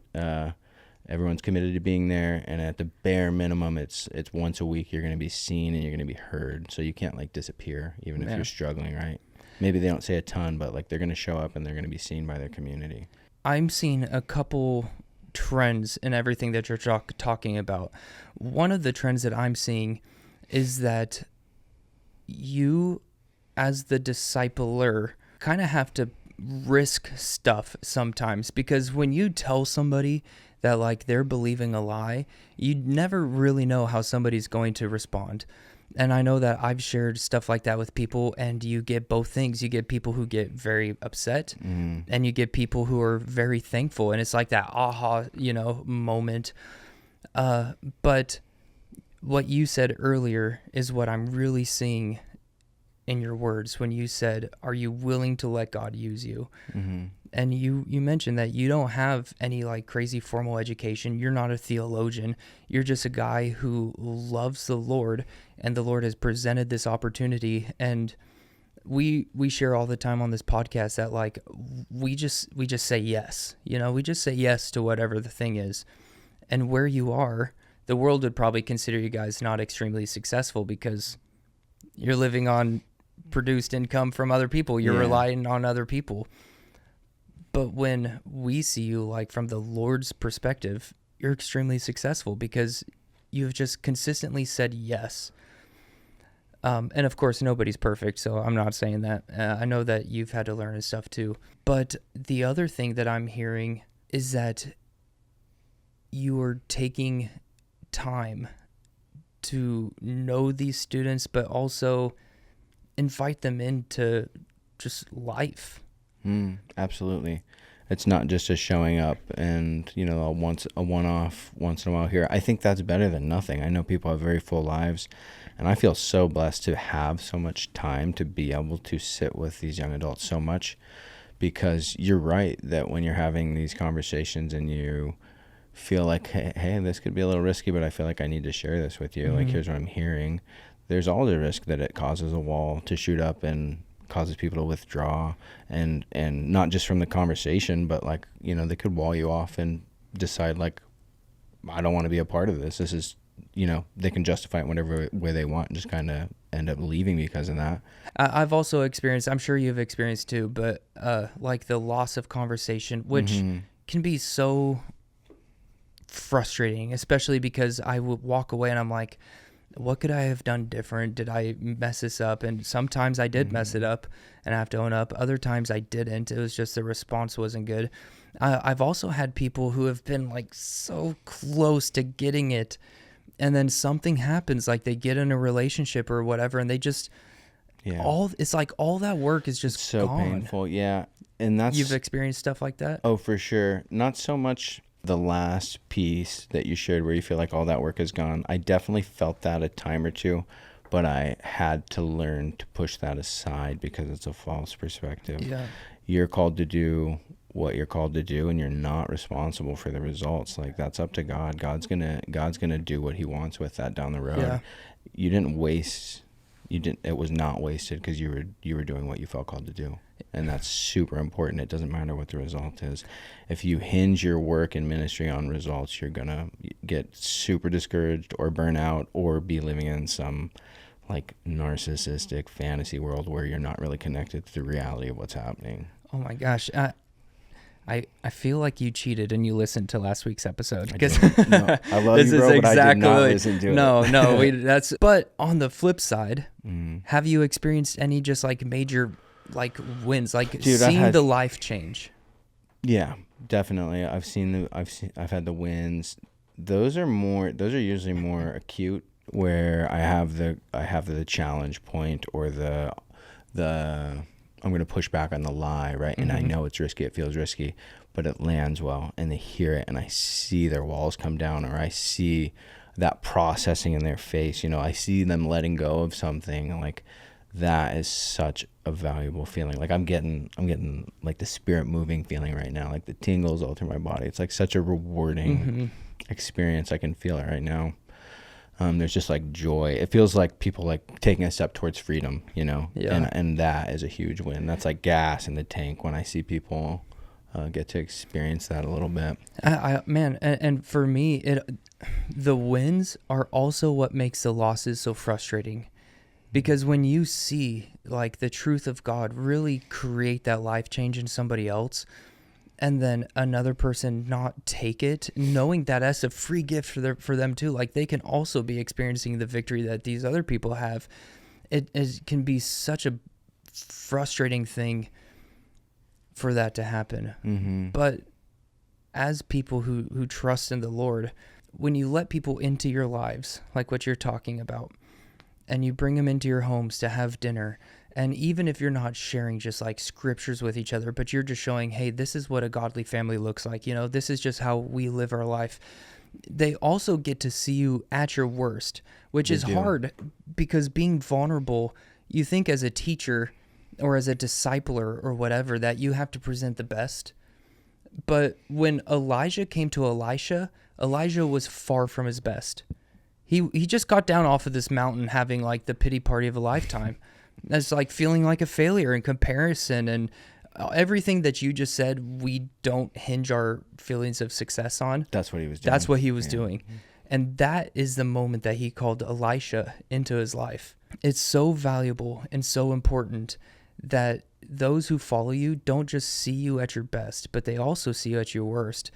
Everyone's committed to being there, and at the bare minimum, it's once a week you're going to be seen and you're going to be heard. So you can't like disappear, even if you're struggling, right? Maybe they don't say a ton, but like they're going to show up and they're going to be seen by their community. I'm seeing a couple trends in everything that you're talking about. One of the trends that I'm seeing is that you, as the discipler, kind of have to risk stuff sometimes, because when you tell somebody that like they're believing a lie, you never really know how somebody's going to respond. And I know that I've shared stuff like that with people, and you get both things. You get people who get very upset, and you get people who are very thankful, and it's like that aha, moment. But what you said earlier is what I'm really seeing in your words when you said, are you willing to let God use you? Mm-hmm. And you mentioned that you don't have any like crazy formal education. You're not a theologian. You're just a guy who loves the Lord, and the Lord has presented this opportunity. And we share all the time on this podcast that like we just say yes. We just say yes to whatever the thing is. And where you are, the world would probably consider you guys not extremely successful because you're living on produced income from other people. You're relying on other people. But when we see you, like from the Lord's perspective, you're extremely successful because you've just consistently said yes. And of course, nobody's perfect, so I'm not saying that. I know that you've had to learn and stuff too. But the other thing that I'm hearing is that you are taking time to know these students, but also invite them into just life. Absolutely. It's not just a showing up and, a one-off once in a while here. I think that's better than nothing. I know people have very full lives, and I feel so blessed to have so much time to be able to sit with these young adults so much, because you're right that when you're having these conversations and you feel like, hey, this could be a little risky, but I feel like I need to share this with you. Mm-hmm. Like, here's what I'm hearing. there's all the risk that it causes a wall to shoot up and causes people to withdraw, and not just from the conversation, but like, you know, they could wall you off and decide like, I don't want to be a part of this. This is, you know, they can justify it whatever way they want and just kind of end up leaving because of that. I've also experienced, I'm sure you've experienced too, but like the loss of conversation, which can be so frustrating, especially because I would walk away and I'm like, what could I have done different? Did I mess this up? And sometimes I did mess it up and I have to own up. Other times I didn't. It was just the response wasn't good. I've also had people who have been like so close to getting it, and then something happens, like they get in a relationship or whatever, and they just it's like all that work is just so gone. painful. Yeah. And that's, You've experienced stuff like that? oh, for sure. Not so much the last piece that you shared where you feel like all that work is gone. I definitely felt that a time or two, but I had to learn to push that aside because it's a false perspective. Yeah. You're called to do what you're called to do, and you're not responsible for the results. Like, that's up to God. God's gonna do what he wants with that down the road. Yeah. It was not wasted because you were doing what you felt called to do. And that's super important. It doesn't matter what the result is. If you hinge your work and ministry on results, you're going to get super discouraged or burn out or be living in some like narcissistic fantasy world where you're not really connected to the reality of what's happening. Oh my gosh. I feel like you cheated and you listened to last week's episode. Because no, I love you, bro, but I did not listen to it. But on the flip side, have you experienced any just like major like wins, like seeing the life change? Yeah, definitely. I've had the wins. Those are usually more acute, where I have the challenge point or the I'm going to push back on the lie, right? And I know it's risky, it feels risky, but it lands well, and they hear it, and I see their walls come down, or I see that processing in their face. You know, I see them letting go of something. Like, that is such a valuable feeling. Like, I'm getting like the spirit moving feeling right now, like the tingles all through my body. It's like such a rewarding experience. I can feel it right now. There's just like joy. It feels like people like taking a step towards freedom, you know? Yeah. And that is a huge win. That's like gas in the tank when I see people get to experience that a little bit. And for me, the wins are also what makes the losses so frustrating. Because when you see like the truth of God really create that life change in somebody else, and then another person not take it, knowing that that's a free gift for them too. Like, they can also be experiencing the victory that these other people have. It can be such a frustrating thing for that to happen. But as people who trust in the Lord, when you let people into your lives, like what you're talking about, and you bring them into your homes to have dinner, and even if you're not sharing just like scriptures with each other, but you're just showing, hey, this is what a godly family looks like. You know, this is just how we live our life. They also get to see you at your worst, which is hard, because being vulnerable, you think as a teacher or as a discipler or whatever that you have to present the best. But when Elijah came to Elisha, Elijah was far from his best. He just got down off of this mountain having like the pity party of a lifetime. That's like feeling like a failure in comparison, and everything that you just said, we don't hinge our feelings of success on. That's what he was doing. That's what he was doing. And that is the moment that he called Elisha into his life. It's so valuable and so important that those who follow you don't just see you at your best, but they also see you at your worst,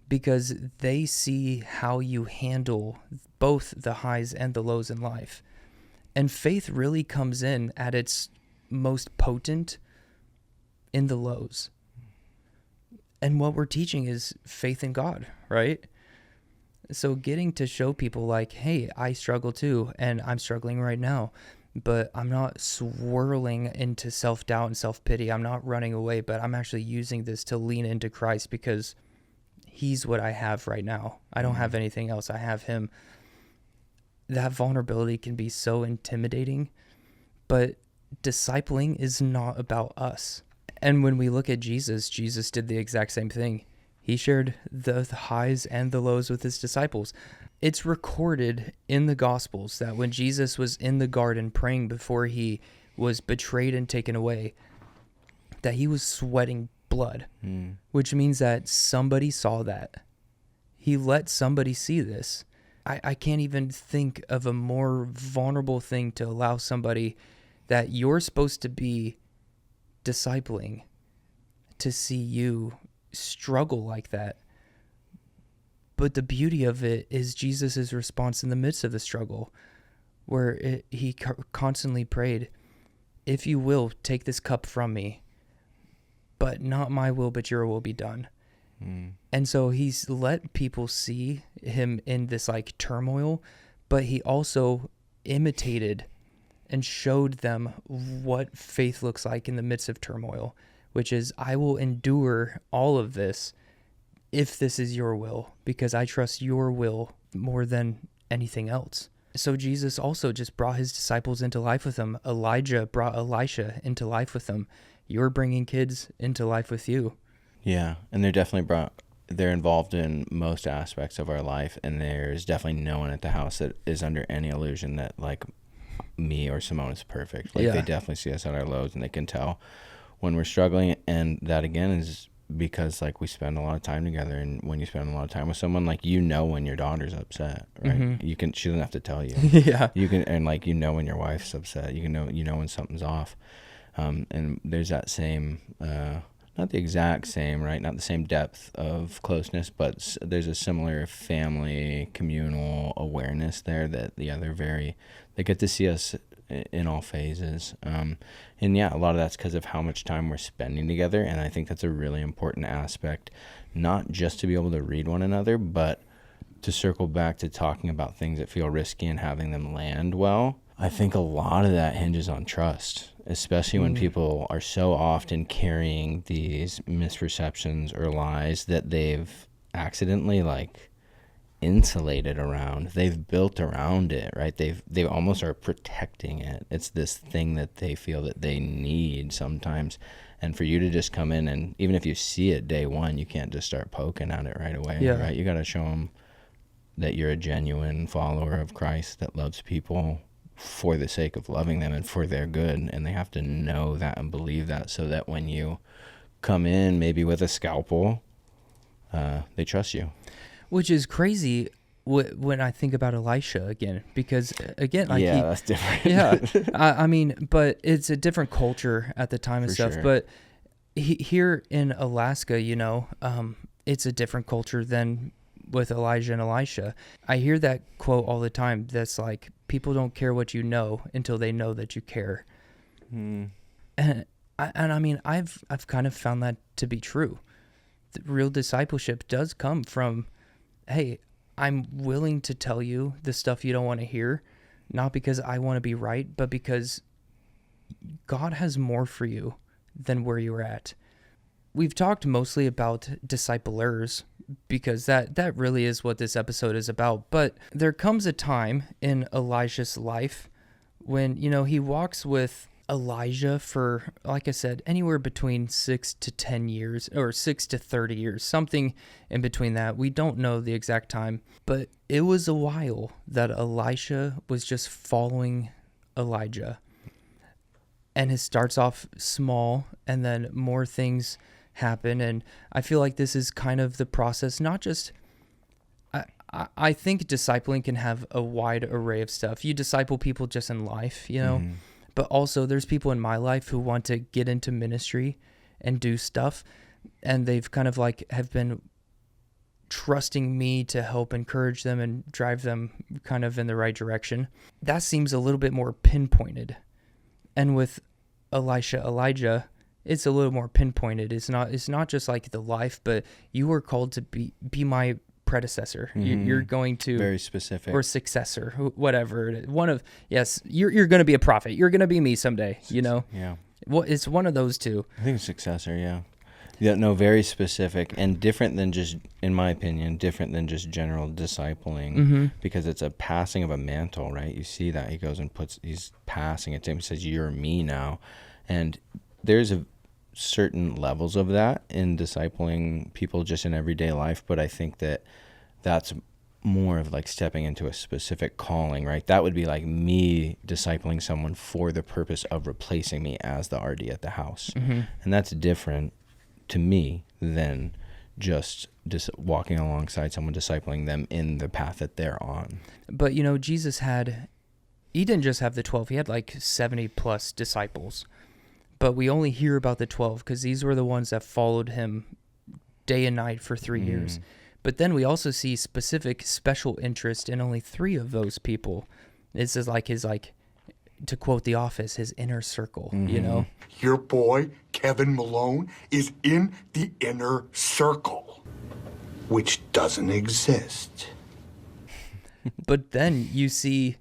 because they see how you handle both the highs and the lows in life. And faith really comes in at its most potent in the lows. And what we're teaching is faith in God, right? So getting to show people like, hey, I struggle too, and I'm struggling right now, but I'm not swirling into self-doubt and self-pity. I'm not running away, but I'm actually using this to lean into Christ, because he's what I have right now. I don't have anything else. I have him. That vulnerability can be so intimidating, but discipling is not about us. And when we look at Jesus did the exact same thing. He shared the highs and the lows with his disciples. it's recorded in the Gospels that when Jesus was in the garden praying before he was betrayed and taken away, that he was sweating blood, which means that somebody saw that. He let somebody see this. I can't even think of a more vulnerable thing to allow somebody that you're supposed to be discipling to see you struggle like that. But the beauty of it is Jesus' response in the midst of the struggle, where he constantly prayed, "If you will, take this cup from me, but not my will, but your will be done." And so he's let people see him in this like turmoil, but he also imitated and showed them what faith looks like in the midst of turmoil, which is, I will endure all of this if this is your will, because I trust your will more than anything else. So Jesus also just brought his disciples into life with him. Elijah brought Elisha into life with him. You're bringing kids into life with you. Yeah, and they're involved in most aspects of our life, and there's definitely no one at the house that is under any illusion that like me or Simone is perfect. Like They definitely see us at our lows, and they can tell when we're struggling, and that again is because like we spend a lot of time together, and when you spend a lot of time with someone, like when your daughter's upset, right? She doesn't have to tell you. Yeah. You can, and like when your wife's upset, you know when something's off. And there's that same not the exact same, right? Not the same depth of closeness, but there's a similar family communal awareness there that they get to see us in all phases. And yeah, a lot of that's because of how much time we're spending together. And I think that's a really important aspect, not just to be able to read one another, but to circle back to talking about things that feel risky and having them land well. I think a lot of that hinges on trust, especially when people are so often carrying these misperceptions or lies that they've accidentally like insulated around. They've built around it, right? They almost are protecting it. It's this thing that they feel that they need sometimes. And for you to just come in, and even if you see it day one, you can't just start poking at it right away, right? You got to show them that you're a genuine follower of Christ that loves people for the sake of loving them and for their good, and they have to know that and believe that, so that when you come in maybe with a scalpel, they trust you. Which is crazy when I think about Elisha again, because again, like that's different. I mean, but it's a different culture at the time and For stuff. sure. But here in Alaska, it's a different culture than with Elijah and Elisha. I hear that quote all the time. That's like, people don't care what you know until they know that you care. And I mean, I've kind of found that to be true. The real discipleship does come from, hey, I'm willing to tell you the stuff you don't want to hear, not because I want to be right, but because God has more for you than where you're at. We've talked mostly about disciplers, because that really is what this episode is about. But there comes a time in Elisha's life when, he walks with Elijah for, like I said, anywhere between 6 to 10 years, or 6 to 30 years, something in between that. We don't know the exact time, but it was a while that Elisha was just following Elijah. And it starts off small, and then more things happen. And I feel like this is kind of the process. Not just, I think discipling can have a wide array of stuff. You disciple people just in life, but also there's people in my life who want to get into ministry and do stuff, and they've kind of like have been trusting me to help encourage them and drive them kind of in the right direction. That seems a little bit more pinpointed. And with Elijah, it's a little more pinpointed. It's not just like the life, but you were called to be my predecessor. You're going to, very specific, or successor, whatever it is. You're going to be a prophet. You're going to be me someday. Yeah. Well, it's one of those two. I think successor. Yeah. No, very specific, and different than just, in my opinion, different than just general discipling, because it's a passing of a mantle, right? You see that he goes and he's passing it to him. He says, "You're me now," and there's certain levels of that in discipling people just in everyday life, but I think that's more of like stepping into a specific calling, right? That would be like me discipling someone for the purpose of replacing me as the RD at the house. Mm-hmm. And that's different to me than just walking alongside someone, discipling them in the path that they're on. But, Jesus he didn't just have the 12. He had like 70 plus disciples. But we only hear about the 12 because these were the ones that followed him day and night for 3 years. But then we also see special interest in only 3 of those people. This is like his, to quote The Office, his inner circle, Your boy, Kevin Malone, is in the inner circle, which doesn't exist. But then you see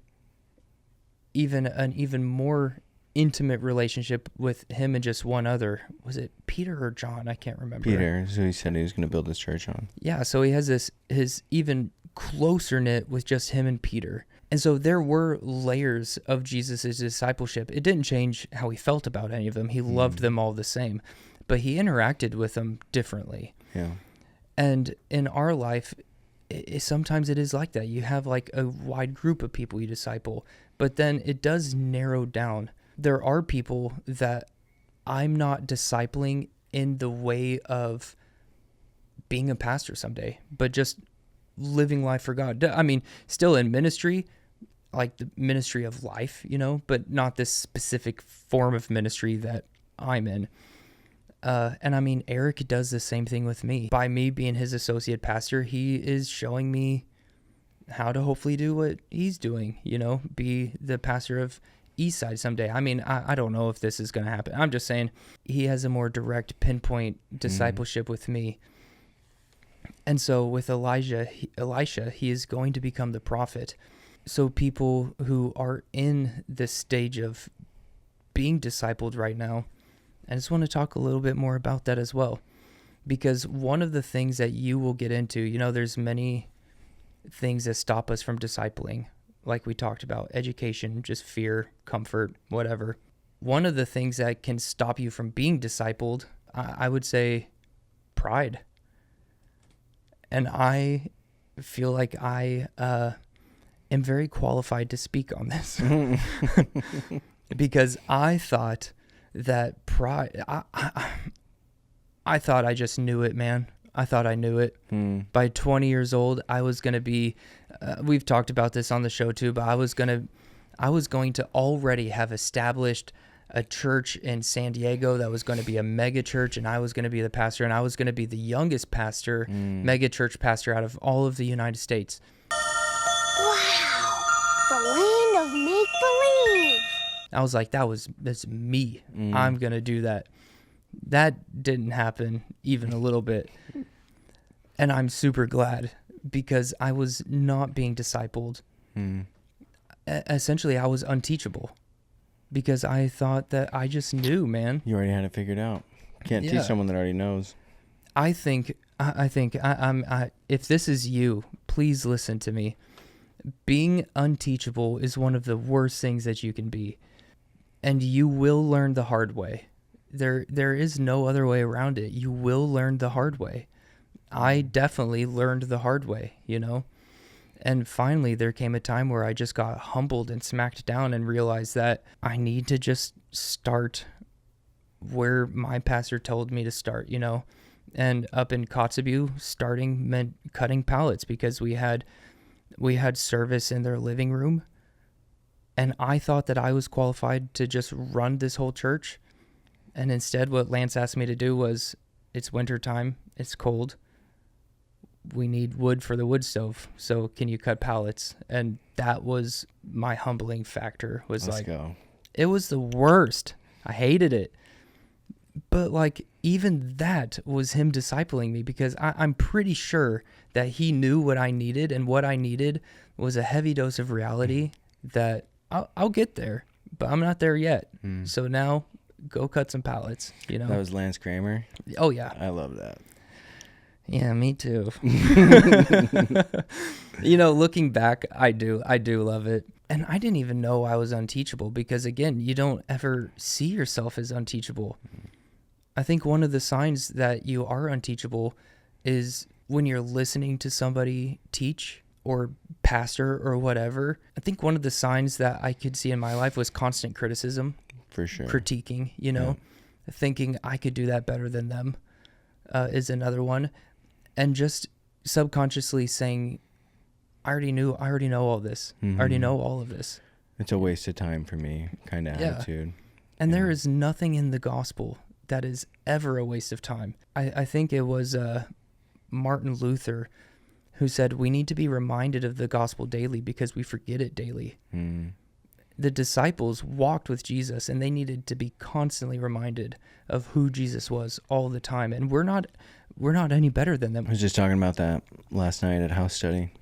an even more intimate relationship with him and just one other. Was it Peter or John? I can't remember. Peter, so he said he was going to build his church on. Yeah, so he has his even closer knit with just him and Peter. And so there were layers of Jesus' discipleship. It didn't change how he felt about any of them. He loved them all the same, but he interacted with them differently. Yeah. And in our life, sometimes it is like that. You have like a wide group of people you disciple, but then it does narrow down. There are people that I'm not discipling in the way of being a pastor someday, but just living life for God. I mean, still in ministry, like the ministry of life, but not this specific form of ministry that I'm in. And I mean, Eric does the same thing with me. By me being his associate pastor, he is showing me how to hopefully do what he's doing, be the pastor of Eastside someday. I mean, I don't know if this is going to happen. I'm just saying he has a more direct pinpoint discipleship with me. And so with Elisha, he is going to become the prophet. So people who are in this stage of being discipled right now, I just want to talk a little bit more about that as well. Because one of the things that you will get into, there's many things that stop us from discipling. Like we talked about, education, just fear, comfort, whatever. One of the things that can stop you from being discipled, I would say pride. And I feel like I am very qualified to speak on this. Because I thought that pride, I thought I just knew it, man. I thought I knew it. By 20 years old, I was going to be, we've talked about this on the show too, but I was going to already have established a church in San Diego that was going to be a mega church, and I was going to be the pastor, and I was going to be the youngest pastor, mega church pastor out of all of the United States. Wow, the land of make-believe. I was like, that's me. I'm going to do that. That didn't happen even a little bit. And I'm super glad because I was not being discipled. Essentially, I was unteachable because I thought that I just knew, man. You already had it figured out. Can't teach someone that already knows. I think if this is you, please listen to me. Being unteachable is one of the worst things that you can be. And you will learn the hard way. There is no other way around it. You will learn the hard way. I definitely learned the hard way, And finally, there came a time where I just got humbled and smacked down and realized that I need to just start where my pastor told me to start, And up in Kotzebue, starting meant cutting pallets because we had service in their living room. And I thought that I was qualified to just run this whole church. And instead, what Lance asked me to do was, it's winter time, it's cold, we need wood for the wood stove, so can you cut pallets? And that was my humbling factor. It was the worst. I hated it. But even that was him discipling me because I'm pretty sure that he knew what I needed, and what I needed was a heavy dose of reality that I'll get there, but I'm not there yet. So now go cut some pallets, That was Lance Kramer? Oh, yeah. I love that. Yeah, me too. Looking back, I do love it. And I didn't even know I was unteachable because, again, you don't ever see yourself as unteachable. I think one of the signs that you are unteachable is when you're listening to somebody teach or pastor or whatever, I think one of the signs that I could see in my life was constant criticism, For sure. critiquing, thinking I could do that better than them is another one. And just subconsciously saying, I already know all this. I already know all of this. It's a waste of time for me kind of attitude. And there is nothing in the gospel that is ever a waste of time. I think it was Martin Luther who said we need to be reminded of the gospel daily because we forget it daily. The disciples walked with Jesus, and they needed to be constantly reminded of who Jesus was all the time. And we're not any better than them. I was just talking about that last night at house study.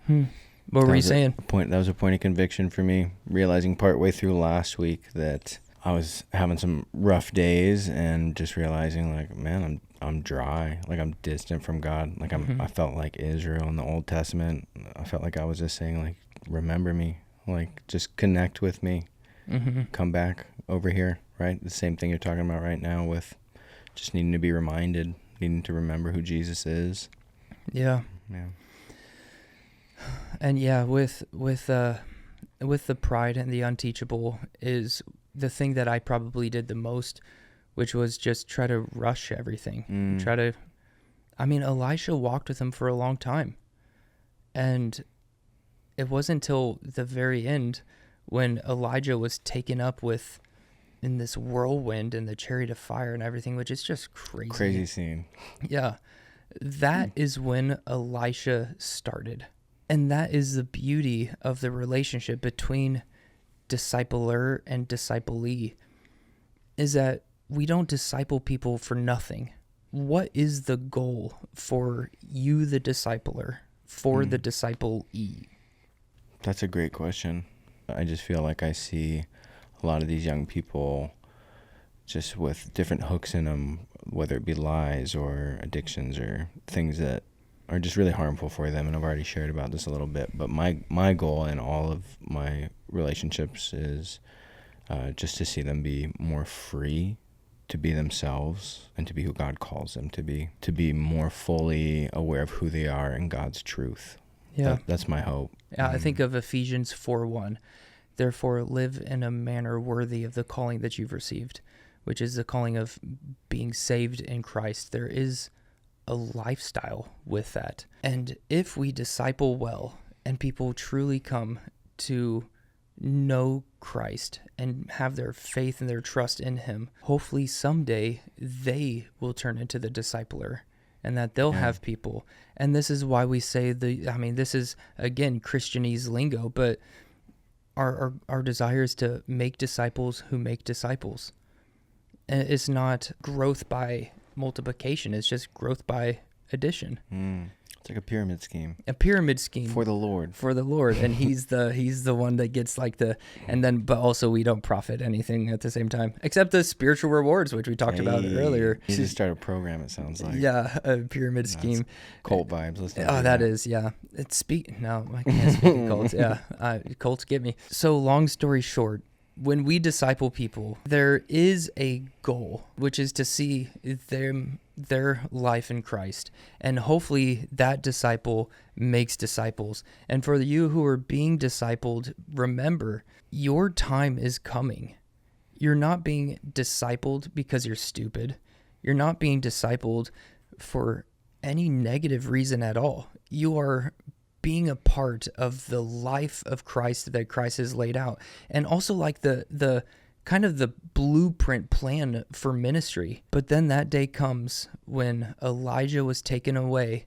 What were you saying? That was a point of conviction for me, realizing partway through last week that I was having some rough days and just realizing, like, man, I'm dry. Like, I'm distant from God. Like, I felt like Israel in the Old Testament. I felt like I was just saying, like, remember me. Like, just connect with me. Come back over here, right? The same thing you're talking about right now with just needing to be reminded, needing to remember who Jesus is. Yeah. And with the pride and the unteachable is the thing that I probably did the most, which was just try to rush everything. Elisha walked with him for a long time. And it wasn't until the very end when Elijah was taken up in this whirlwind and the chariot of fire and everything, which is just crazy. Crazy scene. Yeah. That is when Elisha started. And that is the beauty of the relationship between discipler and disciplee, is that we don't disciple people for nothing. What is the goal for you, the discipler, for the disciplee? That's a great question. I just feel like I see a lot of these young people just with different hooks in them, whether it be lies or addictions or things that are just really harmful for them. And I've already shared about this a little bit, but my goal in all of my relationships is just to see them be more free to be themselves and to be who God calls them to be more fully aware of who they are in God's truth. Yeah. That's my hope. Yeah, I think of Ephesians 4:1. Therefore, live in a manner worthy of the calling that you've received, which is the calling of being saved in Christ. There is a lifestyle with that. And if we disciple well and people truly come to know Christ and have their faith and their trust in him, hopefully someday they will turn into the discipler and that they'll have people. And this is why we say this is, again, Christianese lingo, but our desire is to make disciples who make disciples. And it's not growth by multiplication. It's just growth by addition. It's like a pyramid scheme. A pyramid scheme for the Lord. And he's the one that gets but also we don't profit anything at the same time except the spiritual rewards, which we talked about earlier. You just start a program, it sounds like. Yeah, a pyramid scheme. Cult vibes. Let's not Oh, that is, yeah. I can't speak of cults. Yeah, cults get me. So long story short, when we disciple people, there is a goal, which is to see their life in Christ. And hopefully that disciple makes disciples. And for you who are being discipled, remember, your time is coming. You're not being discipled because you're stupid. You're not being discipled for any negative reason at all. You are being a part of the life of Christ that Christ has laid out. And also like the kind of the blueprint plan for ministry. But then that day comes when Elijah was taken away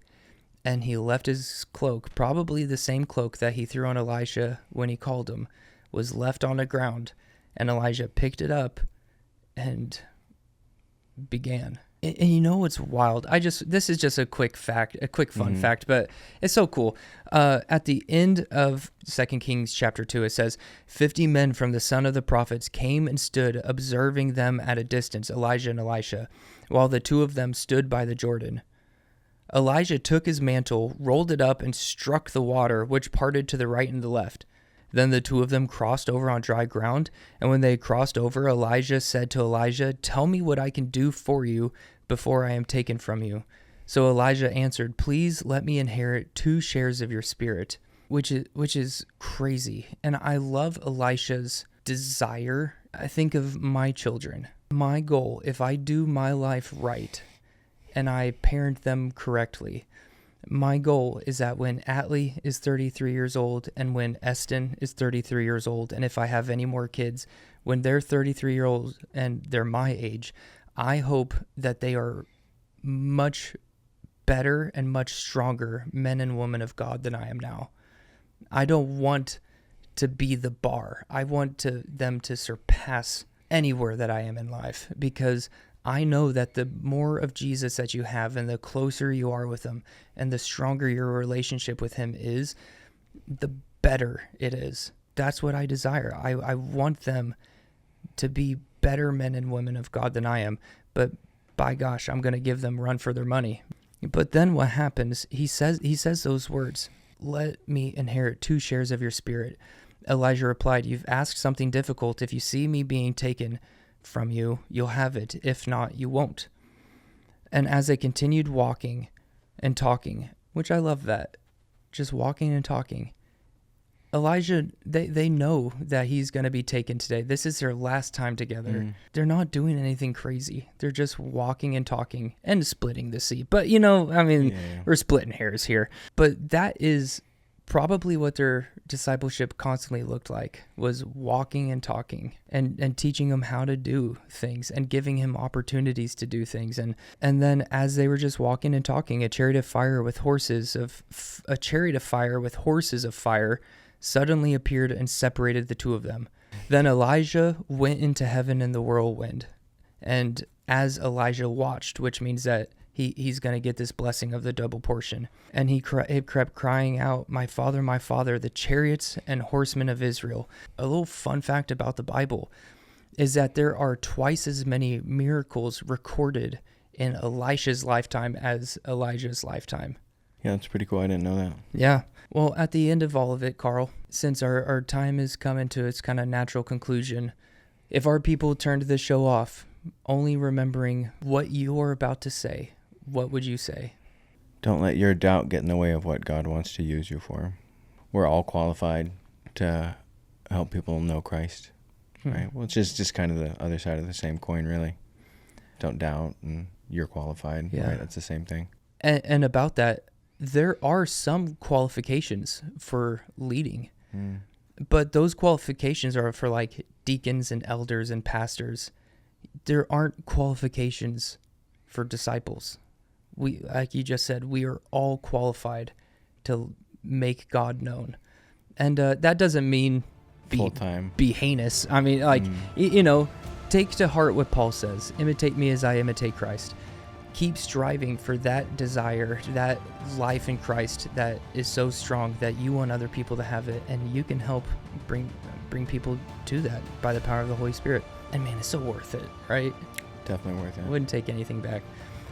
and he left his cloak, probably the same cloak that he threw on Elisha when he called him, was left on the ground. And Elijah picked it up and began. And you know what's wild? This is just a quick fact, a quick fun fact, but it's so cool. At the end of 2 Kings chapter 2, it says, 50 men from the son of the prophets came and stood observing them at a distance, Elijah and Elisha, while the two of them stood by the Jordan. Elijah took his mantle, rolled it up, and struck the water, which parted to the right and the left. Then the two of them crossed over on dry ground, and when they crossed over, Elijah said to Elijah, "Tell me what I can do for you before I am taken from you." So Elijah answered, "Please let me inherit 2 shares of your spirit." which is crazy. And I love Elisha's desire. I think of my children. My goal, if I do my life right and I parent them correctly, my goal is that when Atlee is 33 years old and when Eston is 33 years old, and if I have any more kids, when they're 33 years old and they're my age, I hope that they are much better and much stronger men and women of God than I am now. I don't want to be the bar. I want them to surpass anywhere that I am in life, because I know that the more of Jesus that you have and the closer you are with him and the stronger your relationship with him is, the better it is. That's what I desire. I want them to be better men and women of God than I am, but by gosh, I'm going to give them run for their money. But then what happens, he says those words, "Let me inherit 2 shares of your spirit." Elijah replied, "You've asked something difficult. If you see me being taken from you, you'll have it. If not, you won't." And as they continued walking and talking, which I love that, just walking and talking, Elijah, they know that he's going to be taken today. This is their last time together. They're not doing anything crazy. They're just walking and talking and splitting the sea. But, we're splitting hairs here. But that is probably what their discipleship constantly looked like, was walking and talking and teaching him how to do things and giving him opportunities to do things. And then as they were just walking and talking, a chariot of fire with horses of fire suddenly appeared and separated the 2 of them. Then Elijah went into heaven in the whirlwind. And as Elijah watched, which means that he's going to get this blessing of the double portion. And he kept crying out, my father, the chariots and horsemen of Israel." A little fun fact about the Bible is that there are twice as many miracles recorded in Elisha's lifetime as Elijah's lifetime. Yeah, that's pretty cool. I didn't know that. Yeah. Well, at the end of all of it, Karl, since our time is coming to its kind of natural conclusion, if our people turned the show off, only remembering what you're about to say, what would you say? Don't let your doubt get in the way of what God wants to use you for. We're all qualified to help people know Christ, right? Well, it's just kind of the other side of the same coin, really. Don't doubt, and you're qualified, right? That's the same thing. And about that, there are some qualifications for leading, but those qualifications are for like deacons and elders and pastors. There aren't qualifications for disciples. We, like you just said, we are all qualified to make God known. And that doesn't mean full-time, be heinous. I mean, take to heart what Paul says, imitate me as I imitate Christ. Keep striving for that desire, that life in Christ that is so strong that you want other people to have it, and you can help bring people to that by the power of the Holy Spirit. And man, it's so worth it, right? Definitely worth it. Wouldn't take anything back.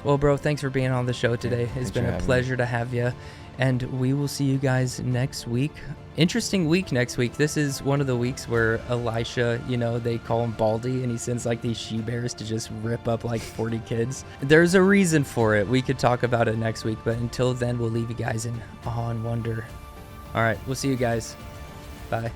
Well, bro, thanks for being on the show today. It's been a pleasure to have you. And we will see you guys next week. Interesting week next week. This is one of the weeks where Elisha, they call him Baldy, and he sends like these she-bears to just rip up like 40 kids. There's a reason for it. We could talk about it next week, but until then, we'll leave you guys in awe and wonder. All right, we'll see you guys. Bye.